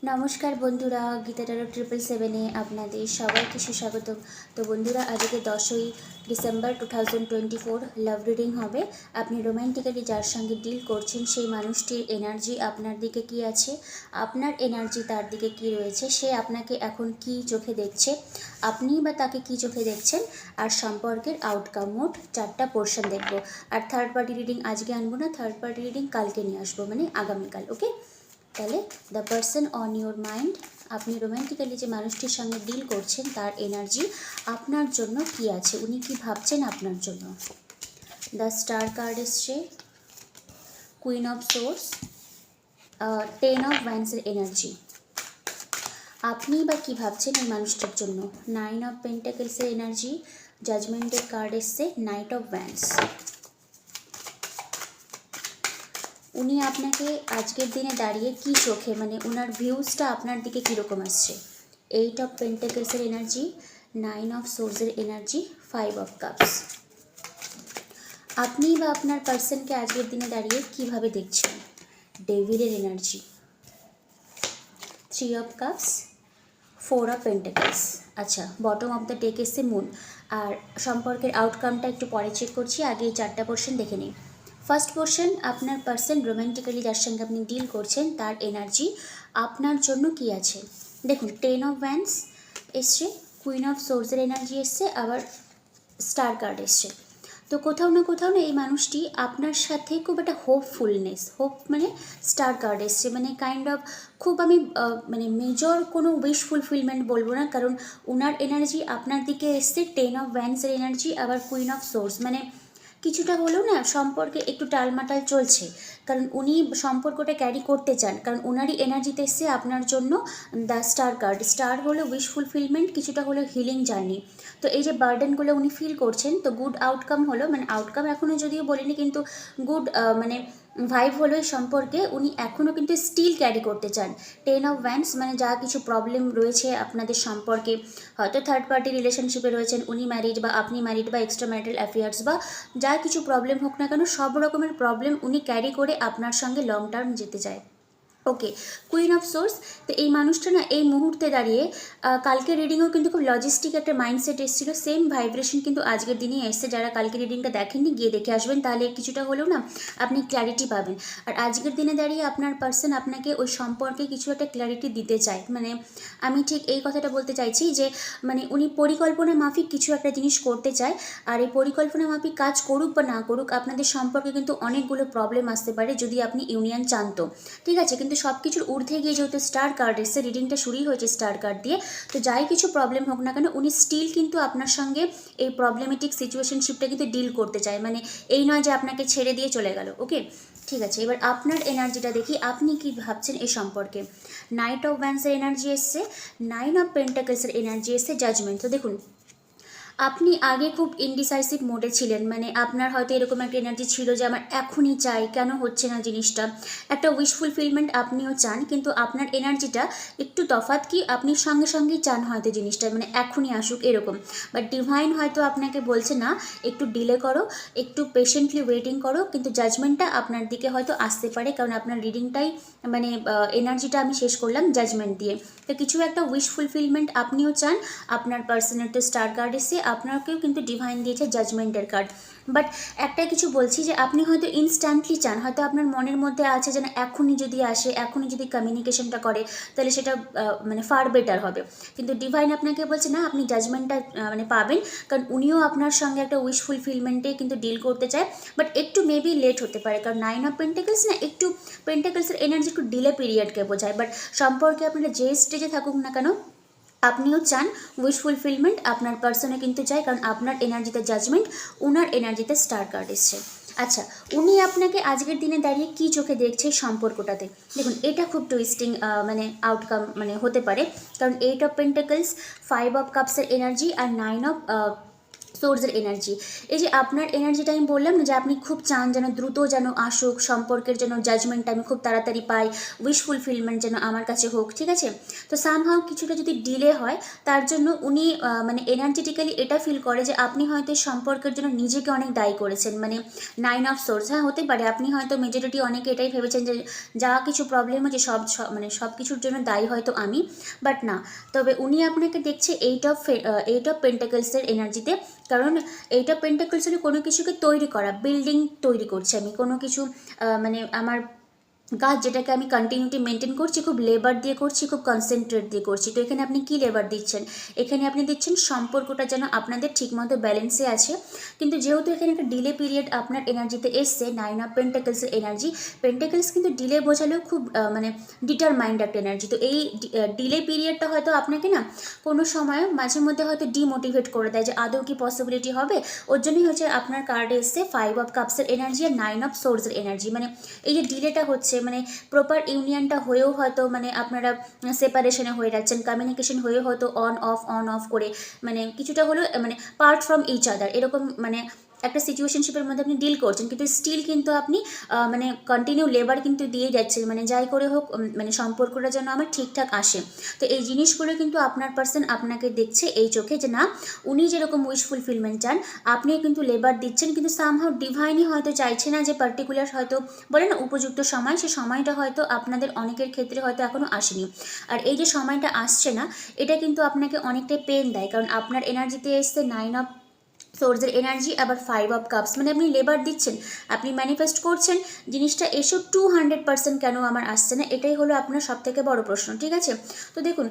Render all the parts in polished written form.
নমস্কার বন্ধুরা, গীতা টারো 777-এ আপনাদের সবাইকে সুস্বাগতম। তো বন্ধুরা, আজকে 10ই ডিসেম্বর 2024 লাভ রিডিং হবে। আপনি রোম্যান্টিক্যালি যার সঙ্গে ডিল করছেন সেই মানুষটির এনার্জি আপনার দিকে কি আছে, আপনার এনার্জি তার দিকে কি রয়েছে, সে আপনাকে এখন কি চোখে দেখছে, আপনি বা তাকে কি চোখে দেখছেন, আর সম্পর্কের আউটকাম। মোট 4টা পোর্শন দেখব। আর থার্ড পার্টি রিডিং আজকে আনবো না, থার্ড পার্টি রিডিং কালকে নিয়ে আসবো, মানে আগামীকাল। ওকে, তাহলে the person on your mind, আপনি রোম্যান্টিক্যালি যে মানুষটির সঙ্গে ডিল করছেন তার এনার্জি আপনার জন্য কি আছে, উনি কি ভাবছেন আপনার জন্য। দ্য স্টার কার্ড এসছে, কুইন অফ সোর্স, 10 অফ ওয়ান্ডসের এনার্জি। আপনি বা কী ভাবছেন এই মানুষটার জন্য। 9 অফ পেন্টাকেলসের এনার্জি, জাজমেন্টের কার্ড এসছে, নাইট অফ ওয়ান্ডস। উনি আপনাকে আজকের দিনে দাঁড়িয়ে কি চোখে, মানে ওনার ভিউজটা আপনার দিকে কীরকম আসছে। 8 অফ পেন্টাকেলসের এনার্জি, 9 অফ সোর্সের এনার্জি, 5 অফ কাপস। আপনি বা আপনার পার্সনকে আজকের দিনে দাঁড়িয়ে কিভাবে দেখছেন। ডেভিলের energy, 3 of cups, 4 of pentacles. আচ্ছা, বটম অফ দ্য ডেক এসে মুন। আর সম্পর্কের আউটকামটা একটু পরে চেক করছি, আগে এই 4টা পোর্শন দেখে নিই। ফার্স্ট পোর্শন, আপনার পার্সন রোম্যান্টিক্যালি যার সঙ্গে আপনি ডিল করছেন তার এনার্জি আপনার জন্য কি আছে। দেখুন, 10 অফ ওয়ান্ডস এসছে, কুইন অফ সোর্সের এনার্জি এসছে, আবার স্টার কার্ড এসছে। তো কোথাও না এই মানুষটি আপনার সাথে খুব একটা হোপফুলনেস, হোপ মানে স্টার কার্ড এসছে, মানে কাইন্ড অফ খুব আমি মানে মেজর কোনো উইশ ফুলফিলমেন্ট বলবো না, কারণ ওনার এনার্জি আপনার দিকে এসছে 10 অফ ওয়ান্ডসের এনার্জি, আবার কুইন অফ সোর্স, মানে কিছুটা হলেও না সম্পর্কে একটু টালমাটাল চলছে, কারণ উনি সম্পর্কটা ক্যারি করতে চান, কারণ ওনারই এনার্জিতে এসছে আপনার জন্য দ্য স্টার কার্ড। স্টার হলো উইশ ফুলফিলমেন্ট, কিছুটা হলো হিলিং জার্নি। তো এই যে বার্ডেনগুলো উনি ফিল করছেন, তো গুড আউটকাম হলো, মানে আউটকাম এখনও যদিও বলিনি, কিন্তু গুড মানে ভাইব হলো এই সম্পর্কে, উনি এখনও কিন্তু স্টিল ক্যারি করতে চান। 10 অফ ওয়ান্ডস মানে যা কিছু প্রবলেম রয়েছে আপনাদের সম্পর্কে, হয়তো থার্ড পার্টি রিলেশনশিপে রয়েছেন, উনি ম্যারিড বা আপনি ম্যারিড, বা এক্সট্রা ম্যারিটাল অ্যাফেয়ার্স, বা যা কিছু প্রবলেম হোক না কেন, সব রকমের প্রবলেম উনি ক্যারি করে আপনার সঙ্গে লং টার্ম যেতে চায়। ওকে, কুইন অফ সোর্স। তো এই মানুষটা না এই মুহূর্তে দাঁড়িয়ে, কালকে রিডিংয়েও কিন্তু খুব লজিস্টিক একটা মাইন্ডসেট এসেছিল, সেম ভাইব্রেশন কিন্তু আজকের দিনে এসছে। যারা কালকে রিডিংটা দেখেননি গিয়ে দেখে আসবেন, তাহলে কিছুটা হলেও না আপনি ক্ল্যারিটি পাবেন। আর আজকের দিনে দাঁড়িয়ে আপনার পার্সন আপনাকে ওই সম্পর্কে কিছু একটা ক্ল্যারিটি দিতে চায়, মানে আমি ঠিক এই কথাটা বলতে চাইছি যে মানে উনি পরিকল্পনা মাফিক কিছু একটা জিনিস করতে চায়, আর এই পরিকল্পনা মাফিক কাজ করুক বা না করুক, আপনাদের সম্পর্কে কিন্তু অনেকগুলো প্রবলেম আসতে পারে যদি আপনি ইউনিয়ন চান তো, ঠিক আছে। কিন্তু সব কিছুর ঊর্ধ্বে গিয়ে যেহেতু স্টার কার্ড এসছে, রিডিংটা শুরুই হয়েছে স্টার কার্ড দিয়ে, তো যাই কিছু প্রবলেম হোক না কেন উনি স্টিল কিন্তু আপনার সঙ্গে এই প্রবলেমেটিক সিচুয়েশনশিপটা কিন্তু ডিল করতে চায়, মানে এই নয় যে আপনাকে ছেড়ে দিয়ে চলে গেল। ওকে, ঠিক আছে, এবার আপনার এনার্জিটা দেখি, আপনি কি ভাবছেন এই সম্পর্কে। নাইট অফ ওয়ান্ডসের এনার্জি এসছে, 9 অফ পেন্টাকেলসের এনার্জি এসছে, জাজমেন্ট। তো দেখুন, আপনি আগে খুব ইনডিসাইসিভ মোডে ছিলেন, মানে আপনার হয়তো এরকম একটা এনার্জি ছিল যে আমার এখনই চাই, কেন হচ্ছে না জিনিসটা, একটা উইশ ফুলফিলমেন্ট আপনিও চান, কিন্তু আপনার এনার্জিটা একটু তফাৎ, কি আপনি সঙ্গে সঙ্গেই চান হয়তো জিনিসটা মানে এখনই আসুক এরকম, বাট ডিভাইন হয়তো আপনাকে বলছে না, একটু ডিলে করো, একটু পেশেন্টলি ওয়েটিং করো, কিন্তু জাজমেন্টটা আপনার দিকে হয়তো আসতে পারে, কারণ আপনার রিডিংটাই মানে এনার্জিটা আমি শেষ করলাম জাজমেন্ট দিয়ে। তো কিছু একটা উইশ ফুলফিলমেন্ট আপনিও চান, আপনার পার্সোনাল তো স্টার কার্ড এসে আপনাকেও কিন্তু ডিভাইন দিয়েছে জাজমেন্টের কার্ড। বাট একটাই কিছু বলছি যে আপনি হয়তো ইনস্ট্যান্টলি চান, হয়তো আপনার মনের মধ্যে আছে যেন এখনই যদি আসে, এখনই যদি কমিউনিকেশনটা করে তাহলে সেটা মানে ফার বেটার হবে, কিন্তু ডিভাইন আপনাকে বলছে না, আপনি জাজমেন্টটা মানে পাবেন, কারণ উনিও আপনার সঙ্গে একটা উইশ ফুলফিলমেন্টে কিন্তু ডিল করতে চায়, বাট একটু মেবি লেট হতে পারে, কারণ 9 অফ পেন্টাকেলস না, একটু পেন্টাকেলসের এনার্জি একটু ডিলে পিরিয়ডকে বোঝায়, বাট সম্পর্কে আপনারা যে স্টেজে থাকুক না কেন আপনিও চান উইশ ফুলফিলমেন্ট, আপনার পার্সনে কিন্তু চাই, কারণ আপনার এনার্জিতে জাজমেন্ট, ওনার এনার্জিতে স্টার কার্ড এসছে। আচ্ছা, উনি আপনাকে আজকের দিনে দাঁড়িয়ে কি চোখে দেখছে সম্পর্কটাতে। দেখুন, এটা খুব টুইস্টিং মানে আউটকাম মানে হতে পারে, কারণ 8 অফ পেন্টাকেলস, 5 অফ কাপসের এনার্জি, আর 9 অফ সোর্সের এনার্জি, এই যে আপনার এনার্জিটা আমি বললাম না যে আপনি খুব চান যেন দ্রুত যেন আসুক, সম্পর্কের জন্য জাজমেন্ট আমি খুব তাড়াতাড়ি পাই, উইশ ফুলফিলমেন্ট যেন আমার কাছে হোক, ঠিক আছে। তো সামহাও কিছুটা যদি ডিলে হয় তার জন্য উনি মানে এনার্জেটিক্যালি এটা ফিল করে যে আপনি হয়তো এই সম্পর্কের জন্য নিজেকে অনেক দায়ী করেছেন, মানে 9 অফ সোর্স। হ্যাঁ, হতে পারে আপনি হয়তো মেজরিটি অনেকে এটাই ভেবেছেন যে যা কিছু প্রবলেম হচ্ছে মানে সব কিছুর জন্য দায়ী হয়তো আমি, বাট না। তবে উনি আপনাকে দেখছে এইট অফ পেন্টাকলসের এনার্জিতে, কারণ এইট অফ পেন্টাকলস হলে কোনো কিছুকে তৈরি করা, বিল্ডিং তৈরি করছে আমি, কোনো কিছু মানে আমার কাজ যেটাকে আমি কন্টিনিউটি মেনটেন করছি, খুব লেবার দিয়ে করছি, খুব কনসেন্ট্রেট দিয়ে করছি। তো এখানে আপনি কি লেবার দিচ্ছেন? এখানে আপনি দিচ্ছেন সম্পর্কটা যেন আপনাদের ঠিকমতো ব্যালেন্সে আছে। কিন্তু যেহেতু এখানে একটা ডিলে পিরিয়ড আপনার এনার্জিতে এসছে, 9 অফ পেন্টাকলসের এনার্জি, পেন্টাকলস কিন্তু ডিলে বোঝালেও খুব মানে ডিটারমাইন্ড একটা এনার্জি। তো এই ডিলে পিরিয়ডটা হয়তো আপনাকে না কোনো সময় মাঝে মধ্যে হয়তো ডিমোটিভেট করে দেয় যে আদৌ কি পসিবিলিটি হবে। ওর জন্যই হচ্ছে আপনার কার্ডে এসছে 5 অফ কাপসের এনার্জি আর 9 অফ সোর্সের এনার্জি। মানে এই যে ডিলেটা হচ্ছে, মানে প্রপার ইউনিয়নটা হয়েও হয়তো মানে আপনারা সেপারেশনে হয়ে যাচ্ছেন, কমিউনিকেশন হয়েও হয়তো অন অফ করে মানে কিছুটা হলেও মানে পার্ট ফ্রম ইচ আদার, এরকম মানে একটা সিচুয়েশনশিপের মধ্যে আপনি ডিল করছেন, কিন্তু স্টিল কিন্তু আপনি মানে কন্টিনিউ লেবার কিন্তু দিয়ে যাচ্ছেন, মানে যাই করে হোক মানে সম্পর্কটা যেন আমার ঠিকঠাক আসে। তো এই জিনিসগুলো কিন্তু আপনার পার্সন আপনাকে দেখছে এই চোখে যে না, উনি যেরকম উইশ ফুলফিলমেন্ট চান আপনিও কিন্তু লেবার দিচ্ছেন, কিন্তু সামহাও ডিভাইনই হয়তো চাইছে না যে পার্টিকুলার হয়তো বলে না উপযুক্ত সময়, সে সময়টা হয়তো আপনাদের অনেকের ক্ষেত্রে হয়তো এখনও আসেনি। আর এই যে সময়টা আসছে না, এটা কিন্তু আপনাকে অনেকটাই পেন দেয়, কারণ আপনার এনার্জিতে এসছে 9 অফ সোর্সের এনার্জি, আবার 5 অফ কাপস, মানে আপনি লেবার দিচ্ছেন, আপনি ম্যানিফেস্ট করছেন জিনিসটা এসব 200% কেন আমার আসছে না, এটাই হলো আপনার সব থেকে বড় প্রশ্ন, ঠিক আছে। তো দেখুন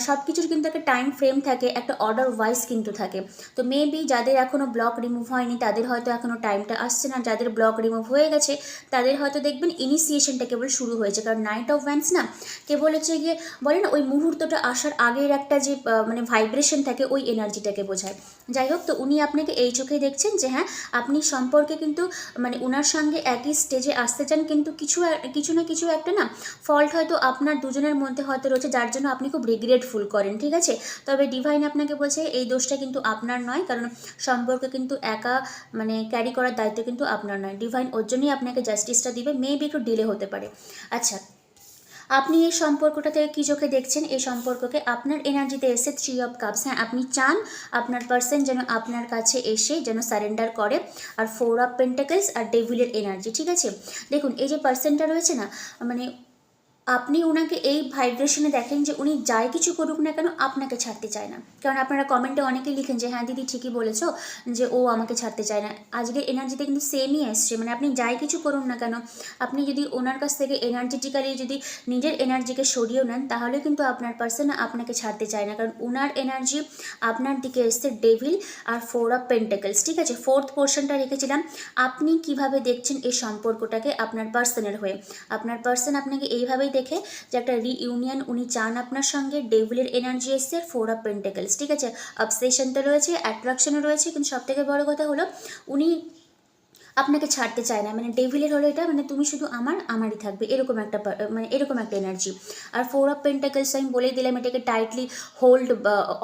সব কিছুর কিন্তু একটা টাইম ফ্রেম থাকে, একটা অর্ডার ওয়াইজ কিন্তু থাকে। তো মেবি যাদের এখনও ব্লক রিমুভ হয়নি তাদের হয়তো এখনও টাইমটা আসছে না, যাদের ব্লক রিমুভ হয়ে গেছে তাদের হয়তো দেখবেন ইনিশিয়েশনটা কেবল শুরু হয়েছে, কারণ নাইট অফ ওয়ান্স না কেবল হচ্ছে গিয়ে বলে না ওই মুহূর্তটা আসার আগের একটা যে মানে ভাইব্রেশন থাকে ওই এনার্জিটাকে বোঝায়। যাই হোক, তো উনি আপনাকে এই চোখে দেখছেন যে হ্যাঁ আপনি সম্পর্কে কিন্তু মানে ওনার সঙ্গে একই স্টেজে আসতে চান, কিন্তু কিছু না কিছু একটা না ফল্ট হয়তো আপনার দুজনের মধ্যে হয়তো রয়েছে, যার জন্য আপনি খুব রিগ্রেটফুল করেন, ঠিক আছে। তবে ডিভাইন আপনাকে বলছে এই দোষটা কিন্তু আপনার নয়, কারণ সম্পর্কে কিন্তু একা মানে ক্যারি করার দায়িত্ব কিন্তু আপনার নয়। ডিভাইন ওর জন্যই আপনাকে জাস্টিসটা দিবে, মেবি একটু ডিলে হতে পারে। আচ্ছা, আপনি এই সম্পর্কটা থেকে কী চোখে দেখছেন? এই সম্পর্ককে আপনার এনার্জিতে এসে 3 অফ কাপস, হ্যাঁ আপনি চান আপনার পার্সন যেন আপনার কাছে এসে যেন সারেন্ডার করে, আর 4 অফ পেন্টাকলস আর ডেভিলের এনার্জি, ঠিক আছে। দেখুন এই যে পার্সনটা রয়েছে না, মানে আপনি ওনাকে এই ভাইব্রেশনে দেখেন যে উনি যাই কিছু করুক না কেন আপনাকে ছাড়তে চায় না, কারণ আপনারা কমেন্টে অনেকেই লিখেন যে হ্যাঁ দিদি ঠিকই বলেছো যে ও আমাকে ছাড়তে চায় না। আজকের এনার্জিতে কিন্তু সেমই এসছে, মানে আপনি যাই কিছু করুন না কেন, আপনি যদি ওনার কাছ থেকে এনার্জেটিক্যালি যদি নিজের এনার্জিকে সরিয়েও নেন তাহলে কিন্তু আপনার পার্সন আপনাকে ছাড়তে চায় না, কারণ ওনার এনার্জি আপনার দিকে এসছে ডেভিল আর 4 অফ পেন্টাকলস, ঠিক আছে। ফোর্থ পোর্শনটা রেখেছিলাম, আপনি কিভাবে দেখছেন এই সম্পর্কটাকে আপনার পার্সনের হয়ে। আপনার পার্সন আপনাকে এইভাবেই দেখে যে একটা রিইউনিয়ন উনি চান আপনার সঙ্গে, ডেভিলের এনার্জি এসছে 4 অফ পেন্টাকলস, ঠিক আছে। অবসেশন তো রয়েছে, অ্যাট্রাকশনও রয়েছে, কিন্তু সবথেকে বড় কথা হলো উনি আপনাকে ছাড়তে চায় না, মানে ডেভিলের হলো এটা, মানে তুমি শুধু আমারই থাকবে, এরকম একটা মানে এরকম একটা এনার্জি। আর 4 অফ পেন্টাকলস আমি বলেই দিলাম এটাকে টাইটলি হোল্ড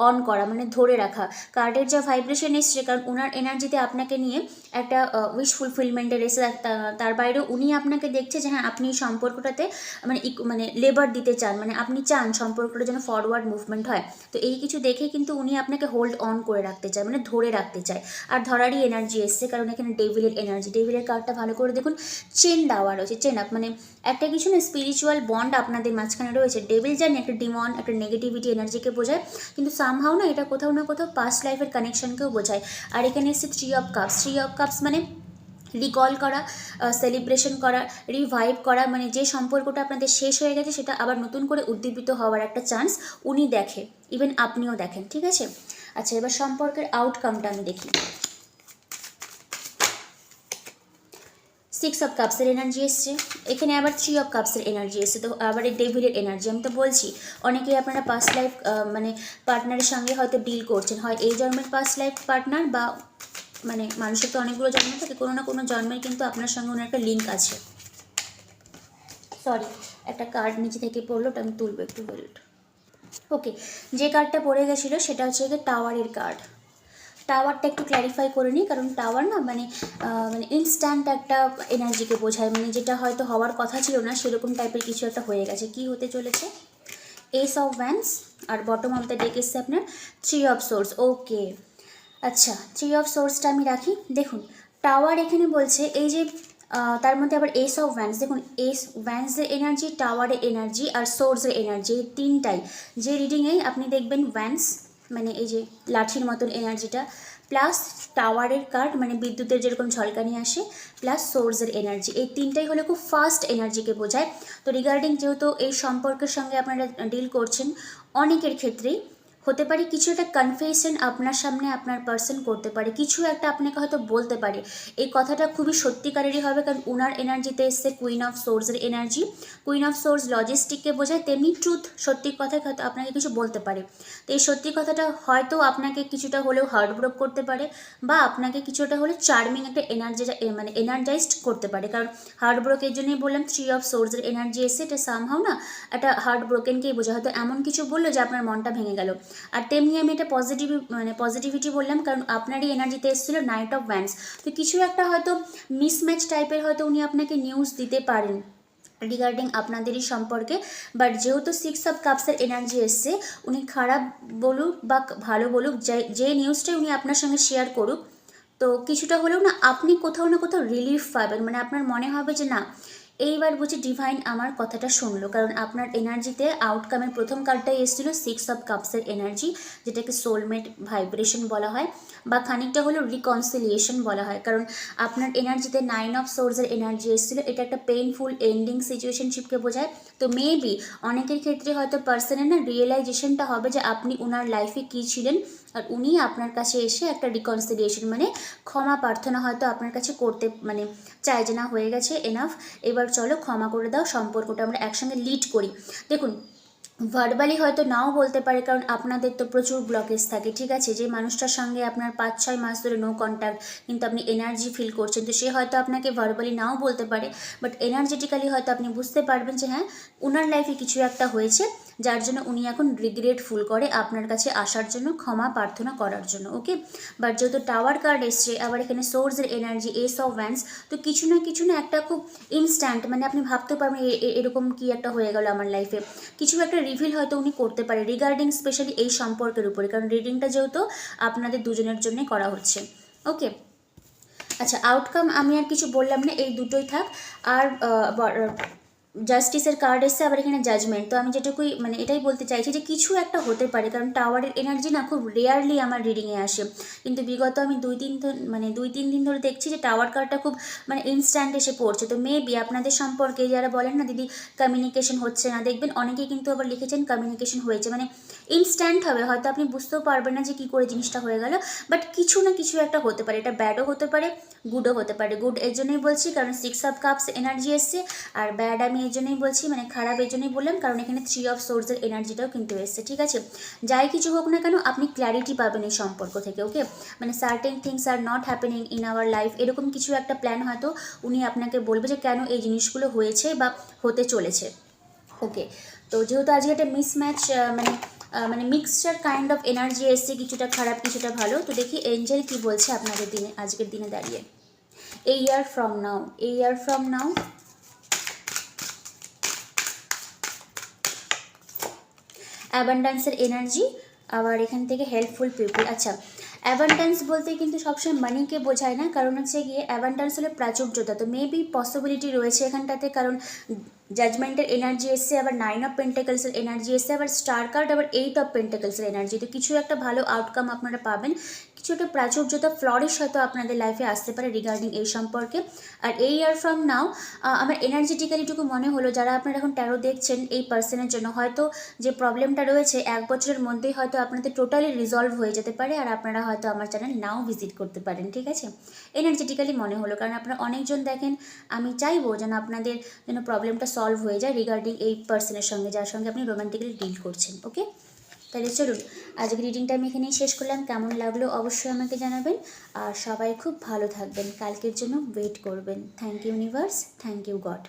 অন করা, মানে ধরে রাখা। কার্ডের যা ভাইব্রেশন এসছে, কারণ ওনার এনার্জিতে আপনাকে নিয়ে একটা উইশ ফুলফিলমেন্টের এসে তার বাইরেও উনি আপনাকে দেখছে যে হ্যাঁ আপনি সম্পর্কটাতে মানে মানে লেবার দিতে চান, মানে আপনি চান সম্পর্কটা যেন ফরওয়ার্ড মুভমেন্ট হয়। তো এই কিছু দেখে কিন্তু উনি আপনাকে হোল্ড অন করে রাখতে চায়, মানে ধরে রাখতে চায়। আর ধরারই এনার্জি এসছে, কারণ এখানে ডেভিলের এনার্জি, ডেভিলের কার্ডটা ভালো করে দেখুন, চেন দেওয়া রয়েছে, চেন আপ, মানে একটা কিছু না স্পিরিচুয়াল বন্ড আপনাদের মাঝখানে রয়েছে। ডেভিল জানি একটা ডিমন, একটা নেগেটিভিটি এনার্জিকে বোঝায়, কিন্তু সামহাও না এটা কোথাও না কোথাও পাস্ট লাইফের কানেকশনকেও বোঝায়। আর এখানে এসছে 3 অফ কাপস, 3 অফ কাপস মানে রিকল করা, সেলিব্রেশন করা, রিভাইভ করা, মানে যে সম্পর্কটা আপনাদের শেষ হয়ে গেছে সেটা আবার নতুন করে উদ্দীপিত হওয়ার একটা চান্স উনি দেখে, ইভেন আপনিও দেখেন, ঠিক আছে। আচ্ছা, এবার সম্পর্কের আউটকামটা আমি দেখি। 6 অফ কাপসের এনার্জি এসছে, এখানে আবার 3 অফ কাপসের এনার্জি এসছে। তো আবার এই ডেভিলের এনার্জি, আমি তো বলছি অনেকেই আপনারা পাস্ট লাইফ মানে পার্টনারের সঙ্গে হয়তো ডিল করছেন, হয় এই জন্মের পাস্ট লাইফ পার্টনার, বা মানে মানুষের তো অনেকগুলো জন্ম থাকে, কোনো না কোনো জন্মের কিন্তু আপনার সঙ্গে ওনার একটা লিঙ্ক আছে। সরি, একটা কার্ড নিচে থেকে পড়লো, ওটা আমি তুলবো, একটু ওয়েট। ওকে, যে কার্ডটা পড়ে গেছিলো সেটা হচ্ছে টাওয়ারের কার্ড। টাওয়ারটা একটু ক্ল্যারিফাই করে নিই, কারণ টাওয়ার না মানে মানে ইনস্ট্যান্ট একটা এনার্জিকে বোঝায়, মানে যেটা হয়তো হওয়ার কথা ছিল না সেরকম টাইপের কিছু একটা হয়ে গেছে। কি হতে চলেছে? এস অফ ভ্যান্স, আর বটম অফ দ্য ডেক এসছে আপনার 3 অফ সোর্স। ওকে, আচ্ছা 3 অফ সোর্সটা আমি রাখি। দেখুন টাওয়ার এখানে বলছে এই যে তার মধ্যে আবার এস অফ ভ্যান্স, দেখুন এস ভ্যান্সের এনার্জি, টাওয়ারের এনার্জি আর সোর্সের এনার্জি, এই তিনটাই যে রিডিংয়েই আপনি দেখবেন ভ্যান্স মানে এই যে লাঠির মতন এনার্জিটা, প্লাস টাওয়ারের কার্ড মানে বিদ্যুতের যেরকম ঝলকানি আসে, প্লাস সোর্সের এনার্জি, এই তিনটাই হলো খুব ফাস্ট এনার্জিকে বোঝায়। তো রিগার্ডিং যেহেতু এই সম্পর্কের সঙ্গে আপনারা ডিল করছেন, অনেকের ক্ষেত্রেই হতে পারে কিছু একটা কনফেশন আপনার সামনে আপনার পার্সন করতে পারে, কিছু একটা আপনাকে হয়তো বলতে পারে। এই কথাটা খুবই সত্যিকারেরই হবে, কারণ উনার এনার্জিতে এসছে কুইন অফ সোর্সের এনার্জি। কুইন অফ সোর্স লজিস্টিককে বোঝায়, তেমনি ট্রুথ, সত্যি কথায় হয়তো আপনাকে কিছু বলতে পারে। তো এই সত্যি কথাটা হয়তো আপনাকে কিছুটা হলেও হার্টব্রেক করতে পারে, বা আপনাকে কিছুটা হলে চার্মিং একটা এনার্জি মানে এনার্জাইজড করতে পারে। কারণ হার্টব্রেক এর জন্যই বললাম 3 অফ সোর্সের এনার্জি এসে, এটা সামহাও না একটা হার্টব্রোকেনকেই বোঝায়, হয়তো এমন কিছু বললো যে আপনার মনটা ভেঙে গেল। আর তেমনি আমি এটা পজিটিভিটি বললাম, কারণ আপনারই এনার্জিতে এসেছিলো নাইট অফ ভ্যান্স। তো কিছু একটা হয়তো মিসম্যাচ টাইপের হয়তো উনি আপনাকে নিউজ দিতে পারেন রিগার্ডিং আপনাদেরই সম্পর্কে। বাট যেহেতু 6 অফ কাপসের এনার্জি এসছে, উনি খারাপ বলুক বা ভালো বলুক, যে নিউজটাই উনি আপনার সঙ্গে শেয়ার করুক, তো কিছুটা হলেও না আপনি কোথাও না কোথাও রিলিফ পাবেন, মানে আপনার মনে হবে যে না এইবার বুঝি ডিভাইন আমার কথাটা শুনলো। কারণ আপনার এনার্জিতে আউটকামের প্রথম কার্ডটাই এসেছিলো 6 অফ কাপসের এনার্জি, যেটাকে সোলমেট ভাইব্রেশন বলা হয়, বা খানিকটা হলো রিকনসিলিয়েশন বলা হয়। কারণ আপনার এনার্জিতে 9 অফ সোর্সের এনার্জি এসেছিলো, এটা একটা পেইনফুল এন্ডিং সিচুয়েশনশিপকে বোঝায়। তো মেবি অনেকের ক্ষেত্রে হয়তো পার্সনের না রিয়েলাইজেশনটা হবে যে আপনি ওনার লাইফে কী ছিলেন, আর উনি আপনার কাছে এসে একটা রিকনসিলিয়েশন মানে ক্ষমা প্রার্থনা হয়তো আপনার কাছে করতে মানে চায় যে না হয়ে গেছে এনাফ, এবার চলো ক্ষমা করে দাও, সম্পর্কটা আমরা একসঙ্গে লিড করি। দেখুন ভার্বালি হয়তো নাও বলতে পারে, কারণ আপনাদের তো প্রচুর ব্লকেজ থাকে, ঠিক আছে, যে মানুষটার সঙ্গে আপনার 5-6 মাস ধরে নো কন্ট্যাক্ট, কিন্তু আপনি এনার্জি ফিল করছেন, তো সে হয়তো আপনাকে ভার্বালি নাও বলতে পারে, বাট এনার্জেটিক্যালি হয়তো আপনি বুঝতে পারবেন যে হ্যাঁ ওনার লাইফে কিছু একটা হয়েছে, যার জন্য উনি এখন রিগ্রেটফুল করে আপনার কাছে আসার জন্য, ক্ষমা প্রার্থনা করার জন্য। ওকে, বাট যেহেতু টাওয়ার কার্ড এসছে, আবার এখানে সোর্সের এনার্জি এস অফ ভ্যান্স, তো কিছু না একটা খুব ইনস্ট্যান্ট মানে আপনি ভাবতে পারবেন এরকম কি একটা হয়ে গেল আমার লাইফে, কিছু একটা রিভিল হয়তো উনি করতে পারে রিগার্ডিং স্পেশালি এই সম্পর্কের উপরে, কারণ রিডিংটা যেহেতু আপনাদের দুজনের জন্য করা হচ্ছে। ওকে, আচ্ছা আউটকাম আমি আর কিছু বললাম না, এই দুটোই থাক। আর জাস্টিসের কার্ড এসছে, আবার এখানে জাজমেন্ট। তো আমি যেটুকুই মানে এটাই বলতে চাইছি যে কিছু একটা হতে পারে, কারণ টাওয়ারের এনার্জি না খুব রেয়ারলি আমার রিডিংয়ে আসে, কিন্তু বিগত আমি 2-3 দিন ধরে দেখছি যে টাওয়ার কার্ডটা খুব মানে ইনস্ট্যান্ট এসে পড়ছে। তো মেবি আপনাদের সম্পর্কে যারা বলেন না দিদি কমিউনিকেশন হচ্ছে না, দেখবেন অনেকেই কিন্তু আবার লিখেছেন কমিউনিকেশন হয়েছে, মানে ইনস্ট্যান্ট হবে, হয়তো আপনি বুঝতেও পারবেন না যে কী করে জিনিসটা হয়ে গেল, বাট কিছু না কিছু একটা হতে পারে, এটা ব্যাডও হতে পারে গুডও হতে পারে। গুড এর জন্যই বলছি কারণ 6 অফ কাপস এনার্জি এসছে, আর ব্যাড আমি এই জন্যই বলছি মানে খারাপ এই জন্যই বললাম কারণ এখানে 3 অফ সোর্সের এনার্জিটাও কিন্তু এসছে, ঠিক আছে। যাই কিছু হোক না কেন আপনি ক্ল্যারিটি পাবেন এই সম্পর্ক থেকে। ওকে, মানে certain things are not happening in our life, এরকম কিছু একটা প্ল্যান হয়তো উনি আপনাকে বলবে যে কেন এই জিনিসগুলো হয়েছে বা হতে চলেছে। ওকে, তো যেহেতু আজকে একটা মিসম্যাচ মানে মিক্সচার কাইন্ড অফ এনার্জি এসছে, কিছুটা খারাপ কিছুটা ভালো, তো দেখি এঞ্জেল কি বলছে আপনাদের দিনে আজকের দিনে দাঁড়িয়ে। A year from now, a year from now, অ্যাবান্ডান্সের এনার্জি, আবার এখান থেকে হেল্পফুল পিপল। আচ্ছা অ্যাবান্ডান্স বলতে কিন্তু সবসময় মানিকে বোঝায় না, কারণ হচ্ছে গিয়ে অ্যাবান্ডান্স হলে প্রাচুর্যতা, তো মেবি পসিবিলিটি রয়েছে এখানটাতে, কারণ জাজমেন্টের এনার্জি এসছে, আবার 9 অফ পেন্টাকলসের এনার্জি এসছে, আবার স্টার কার্ড, আবার 8 অফ পেন্টাকলসের এনার্জি, তো কিছু একটা ভালো আউটকাম আপনারা পাবেন, কিছু একটা প্রাচুর্যতা ফ্লরিশ হয়তো আপনাদের লাইফে আসতে পারে রিগার্ডিং এই সম্পর্কে। আর এই ইয়ার ফ্রম নাও আমার এনার্জেটিক্যালিটুকু মনে হলো যারা আপনারা এখন ট্যারো দেখছেন এই পার্সনের জন্য হয়তো যে প্রবলেমটা রয়েছে 1 বছরের মধ্যেই হয়তো আপনাদের টোটালি রিজলভ হয়ে যেতে পারে, আর আপনারা হয়তো আমার চ্যানেল নাও ভিজিট করতে পারেন, ঠিক আছে। এনার্জেটিক্যালি মনে হলো, কারণ আপনারা অনেকজন দেখেন, আমি চাইবো যেন আপনাদের যেন প্রবলেমটা সলভ হয়ে যায় রিগার্ডিং এই পার্সনের সঙ্গে যার সঙ্গে আপনি রোম্যান্টিক্যালি ডিল করছেন। ওকে, তাহলে চলুন আজকে রিডিংটা আমি এখানেই শেষ করলাম, কেমন লাগলো অবশ্যই আমাকে জানাবেন, আর সবাই খুব ভালো থাকবেন, কালকের জন্য ওয়েট করবেন। Thank you universe, thank you god.